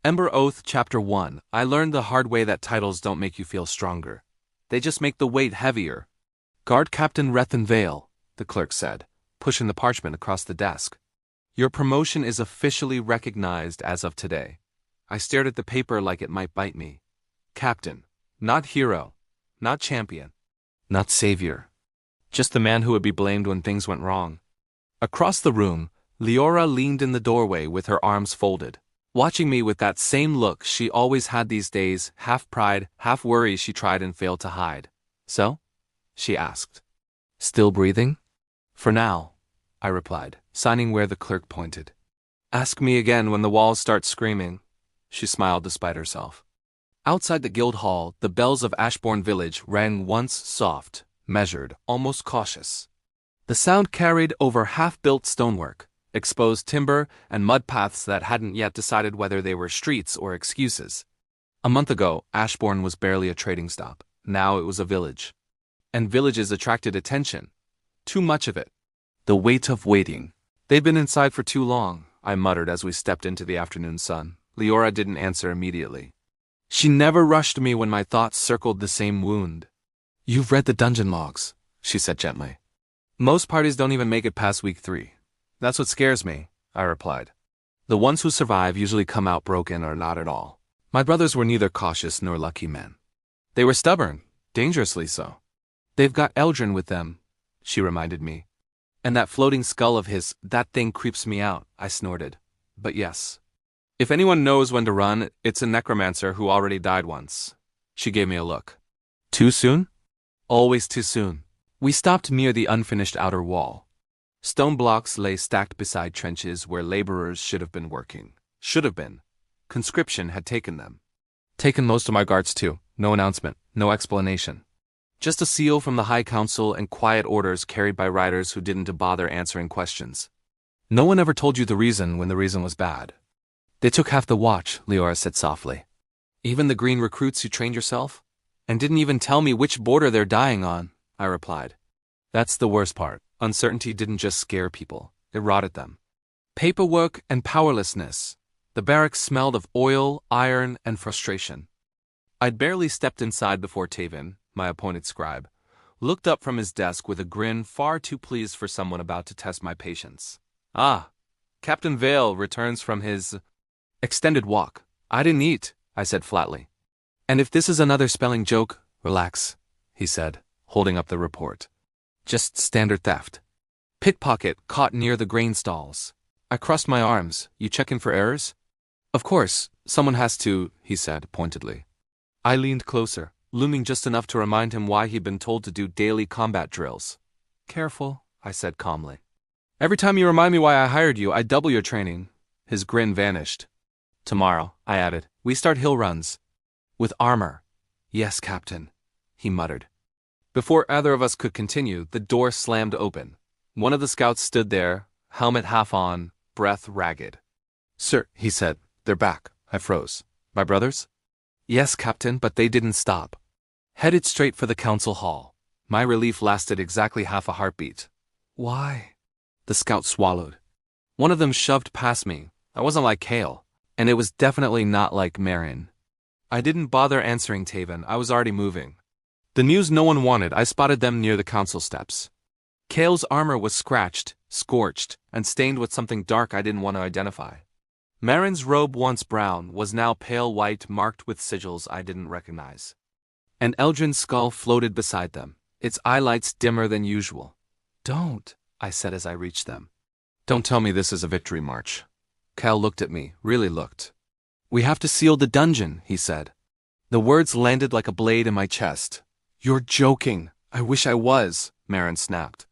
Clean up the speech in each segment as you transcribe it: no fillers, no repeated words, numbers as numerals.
Ember Oath Chapter 1. I learned the hard way that titles don't make you feel stronger. They just make the weight heavier. Guard Captain Rethan Vale, the clerk said, pushing the parchment across the desk. Your promotion is officially recognized as of today. I stared at the paper like it might bite me. Captain. Not hero. Not champion. Not savior. Just the man who would be blamed when things went wrong. Across the room, Leora leaned in the doorway with her arms folded, watching me with that same look she always had these days, half pride, half worry she tried and failed to hide. So? She asked. Still breathing? For now, I replied, signing where the clerk pointed. Ask me again when the walls start screaming. She smiled despite herself. Outside the guild hall, the bells of Ashbourne village rang once soft, measured, almost cautious. The sound carried over half-built stonework, exposed timber, and mud paths that hadn't yet decided whether they were streets or excuses. A month ago, Ashbourne was barely a trading stop. Now it was a village. And villages attracted attention. Too much of it. The weight of waiting. They'd been inside for too long, I muttered as we stepped into the afternoon sun. Leora didn't answer immediately. She never rushed me when my thoughts circled the same wound. You've read the dungeon logs, she said gently. Most parties don't even make it past week 3. That's what scares me, I replied. The ones who survive usually come out broken or not at all. My brothers were neither cautious nor lucky men. They were stubborn, dangerously so. They've got Eldrin with them, she reminded me. And that floating skull of his, that thing creeps me out, I snorted. But yes. If anyone knows when to run, it's a necromancer who already died once. She gave me a look. Too soon? Always too soon. We stopped near the unfinished outer wall. Stone blocks lay stacked beside trenches where laborers should have been working. Should have been. Conscription had taken them. Taken most of my guards too. No announcement, no explanation. Just a seal from the High Council and quiet orders carried by riders who didn't bother answering questions. No one ever told you the reason when the reason was bad. They took half the watch, Leora said softly. Even the green recruits you trained yourself? And didn't even tell me which border they're dying on, I replied. That's the worst part. Uncertainty didn't just scare people, it rotted them. Paperwork and powerlessness. The barracks smelled of oil, iron, and frustration. I'd barely stepped inside before Taven, my appointed scribe, looked up from his desk with a grin far too pleased for someone about to test my patience. Ah, Captain Vale returns from his extended walk. I didn't eat, I said flatly. And if this is another spelling joke, relax, he said, holding up the report. Just standard theft. Pickpocket caught near the grain stalls. I crossed my arms. You checking for errors? Of course, someone has to, he said pointedly. I leaned closer, looming just enough to remind him why he'd been told to do daily combat drills. Careful, I said calmly. Every time you remind me why I hired you, I double your training. His grin vanished. Tomorrow, I added, we start hill runs. With armor. Yes, Captain, he muttered. Before either of us could continue, the door slammed open. One of the scouts stood there, helmet half on, breath ragged. Sir, he said, they're back. I froze. My brothers? Yes, Captain, but they didn't stop. Headed straight for the council hall. My relief lasted exactly half a heartbeat. Why? The scout swallowed. One of them shoved past me. I wasn't like Kale, and it was definitely not like Marion. I didn't bother answering Taven. I was already moving. The news no one wanted, I spotted them near the council steps. Kale's armor was scratched, scorched, and stained with something dark I didn't want to identify. Marin's robe, once brown, was now pale white, marked with sigils I didn't recognize. An Eldrin skull floated beside them, its eyelights dimmer than usual. Don't, I said as I reached them. Don't tell me this is a victory march. Cal looked at me, really looked. We have to seal the dungeon, he said. The words landed like a blade in my chest. You're joking. I wish I was, Marin snapped.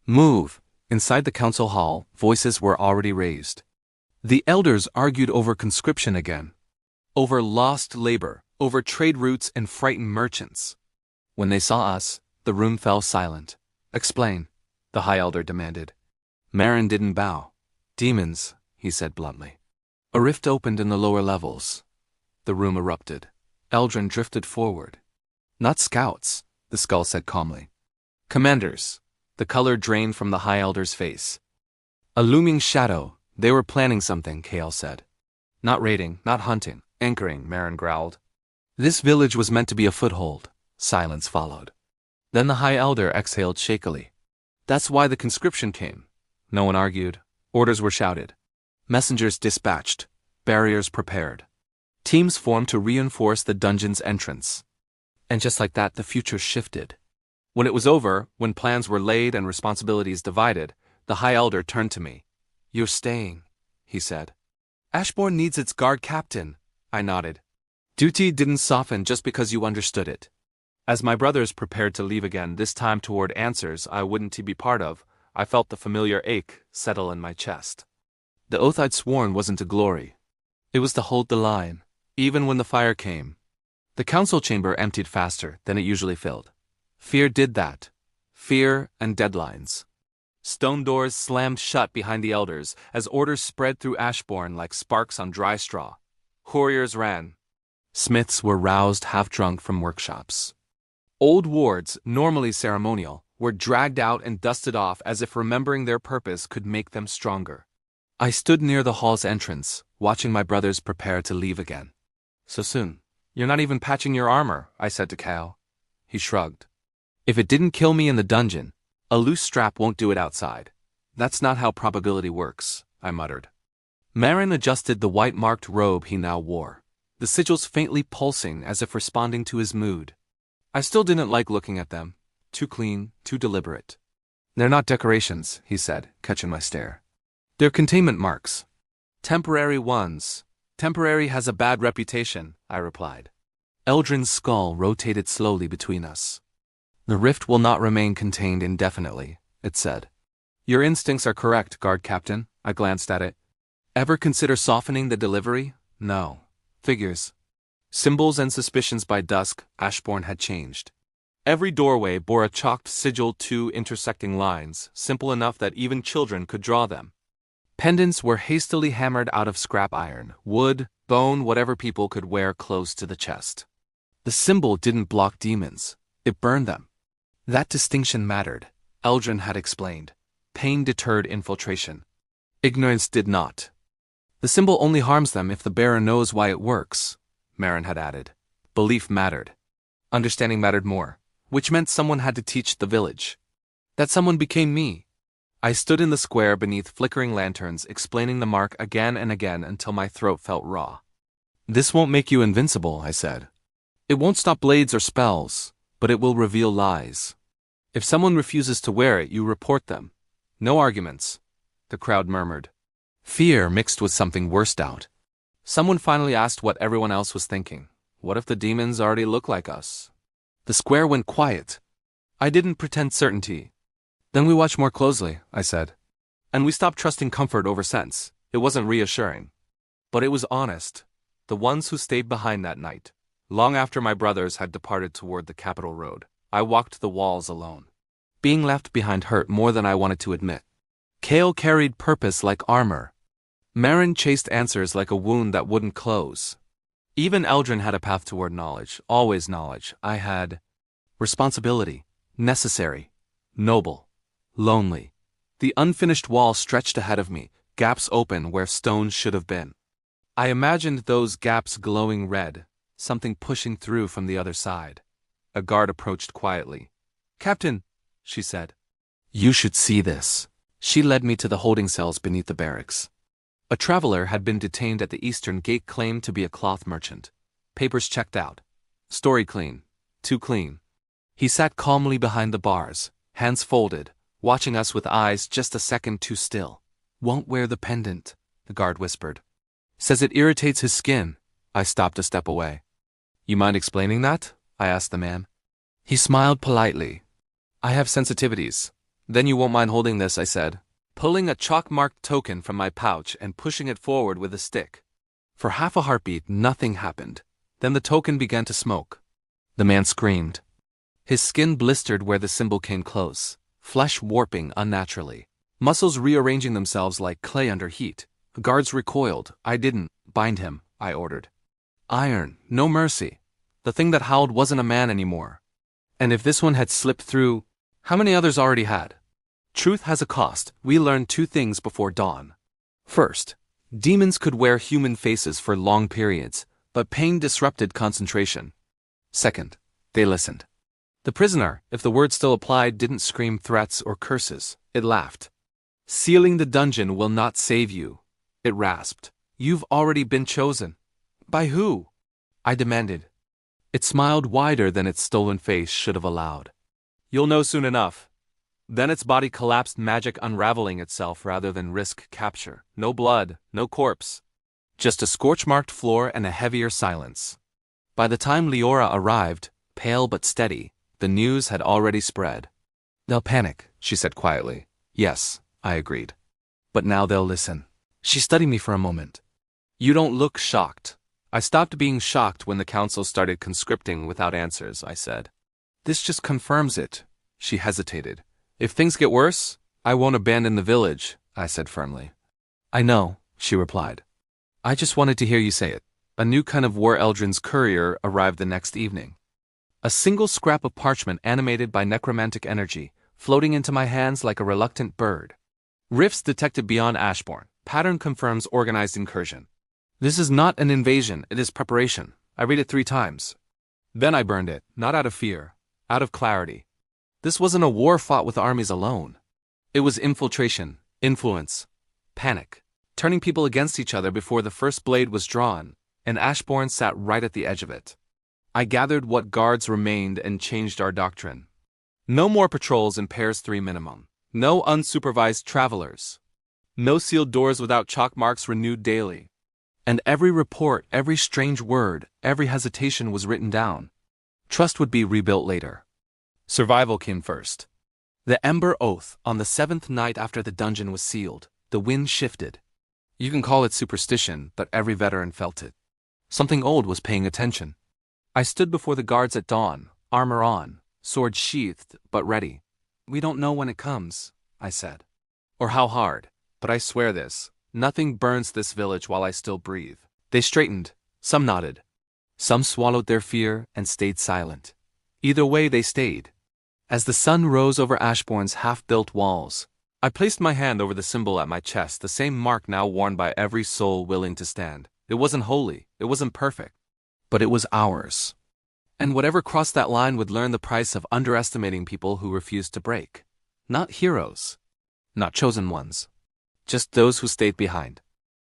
Move. Inside the council hall, voices were already raised. The elders argued over conscription again. Over lost labor, over trade routes and frightened merchants. When they saw us, the room fell silent. Explain, the high elder demanded. Marin didn't bow. Demons, he said bluntly. A rift opened in the lower levels. The room erupted. Eldrin drifted forward. Not scouts, the skull said calmly. Commanders. The color drained from the High Elder's face. A looming shadow. They were planning something, Kale said. Not raiding, not hunting, anchoring, Marin growled. This village was meant to be a foothold. Silence followed. Then the High Elder exhaled shakily. That's why the conscription came. No one argued. Orders were shouted. Messengers dispatched. Barriers prepared. Teams formed to reinforce the dungeon's entrance. And just like that, the future shifted. When it was over, when plans were laid and responsibilities divided, the High Elder turned to me. You're staying, he said. Ashbourne needs its guard captain, I nodded. Duty didn't soften just because you understood it. As my brothers prepared to leave again, this time toward answers I wouldn't be part of, I felt the familiar ache settle in my chest. The oath I'd sworn wasn't to glory. It was to hold the line, even when the fire came. The council chamber emptied faster than it usually filled. Fear did that. Fear and deadlines. Stone doors slammed shut behind the elders as orders spread through Ashbourne like sparks on dry straw. Couriers ran. Smiths were roused half-drunk from workshops. Old wards, normally ceremonial, were dragged out and dusted off as if remembering their purpose could make them stronger. I stood near the hall's entrance, watching my brothers prepare to leave again. So soon. You're not even patching your armor, I said to Cal. He shrugged. If it didn't kill me in the dungeon, a loose strap won't do it outside. That's not how probability works, I muttered. Marin adjusted the white-marked robe he now wore, the sigils faintly pulsing as if responding to his mood. I still didn't like looking at them. Too clean, too deliberate. They're not decorations, he said, catching my stare. They're containment marks. Temporary ones. Temporary has a bad reputation, I replied. Eldrin's skull rotated slowly between us. The rift will not remain contained indefinitely, it said. Your instincts are correct, guard captain, I glanced at it. Ever consider softening the delivery? No. Figures. Symbols and suspicions. By dusk, Ashbourne had changed. Every doorway bore a chalked sigil, two intersecting lines, simple enough that even children could draw them. Pendants were hastily hammered out of scrap iron, wood, bone, whatever people could wear close to the chest. The symbol didn't block demons. It burned them. That distinction mattered, Eldrin had explained. Pain deterred infiltration. Ignorance did not. The symbol only harms them if the bearer knows why it works, Marin had added. Belief mattered. Understanding mattered more, which meant someone had to teach the village. That someone became me. I stood in the square beneath flickering lanterns, explaining the mark again and again until my throat felt raw. This won't make you invincible, I said. It won't stop blades or spells, but it will reveal lies. If someone refuses to wear it, you report them. No arguments. The crowd murmured. Fear mixed with something worse doubt. Someone finally asked what everyone else was thinking. What if the demons already look like us? The square went quiet. I didn't pretend certainty. Then we watched more closely, I said. And we stopped trusting comfort over sense. It wasn't reassuring. But it was honest. The ones who stayed behind that night. Long after my brothers had departed toward the capital road, I walked the walls alone. Being left behind hurt more than I wanted to admit. Kale carried purpose like armor. Marin chased answers like a wound that wouldn't close. Even Eldrin had a path toward knowledge, always knowledge. I had responsibility, necessary, noble, lonely. The unfinished wall stretched ahead of me, gaps open where stones should have been. I imagined those gaps glowing red, something pushing through from the other side. A guard approached quietly. Captain, she said. You should see this. She led me to the holding cells beneath the barracks. A traveler had been detained at the eastern gate, claimed to be a cloth merchant. Papers checked out. Story clean. Too clean. He sat calmly behind the bars, hands folded, watching us with eyes just a second too still. Won't wear the pendant, the guard whispered. Says it irritates his skin. I stopped a step away. You mind explaining that? I asked the man. He smiled politely. I have sensitivities. Then you won't mind holding this, I said, pulling a chalk-marked token from my pouch and pushing it forward with a stick. For half a heartbeat, nothing happened. Then the token began to smoke. The man screamed. His skin blistered where the symbol came close, flesh warping unnaturally, muscles rearranging themselves like clay under heat. Guards recoiled. I didn't bind him, I ordered. Iron, no mercy. The thing that howled wasn't a man anymore. And if this one had slipped through, how many others already had? Truth has a cost. We learned two things before dawn. First, Demons could wear human faces for long periods, but pain disrupted concentration. Second, they listened. The prisoner, if the word still applied, didn't scream threats or curses. It laughed. Sealing the dungeon will not save you, it rasped. You've already been chosen. By who? I demanded. It smiled wider than its stolen face should have allowed. You'll know soon enough. Then its body collapsed, magic unraveling itself rather than risk capture. No blood, no corpse. Just a scorch-marked floor and a heavier silence. By the time Leora arrived, pale but steady, the news had already spread. They'll panic, she said quietly. Yes, I agreed. But now they'll listen. She studied me for a moment. You don't look shocked. I stopped being shocked when the council started conscripting without answers, I said. This just confirms it. She hesitated. If things get worse, I won't abandon the village, I said firmly. I know, she replied. I just wanted to hear you say it. A new kind of War Eldrin's courier arrived the next evening. A single scrap of parchment animated by necromantic energy, floating into my hands like a reluctant bird. Rifts detected beyond Ashbourne. Pattern confirms organized incursion. This is not an invasion, it is preparation. I read it 3 times. Then I burned it, not out of fear, out of clarity. This wasn't a war fought with armies alone. It was infiltration, influence, panic, turning people against each other before the first blade was drawn, and Ashbourne sat right at the edge of it. I gathered what guards remained and changed our doctrine. No more patrols in pairs 3 minimum. No unsupervised travelers. No sealed doors without chalk marks renewed daily. And every report, every strange word, every hesitation was written down. Trust would be rebuilt later. Survival came first. The Ember Oath, on the 7th night after the dungeon was sealed, the wind shifted. You can call it superstition, but every veteran felt it. Something old was paying attention. I stood before the guards at dawn, armor on, sword sheathed, but ready. We don't know when it comes, I said. Or how hard, but I swear this, nothing burns this village while I still breathe. They straightened, some nodded. Some swallowed their fear and stayed silent. Either way they stayed. As the sun rose over Ashbourne's half-built walls, I placed my hand over the symbol at my chest, the same mark now worn by every soul willing to stand. It wasn't holy, it wasn't perfect, but it was ours. And whatever crossed that line would learn the price of underestimating people who refused to break. Not heroes, not chosen ones, just those who stayed behind.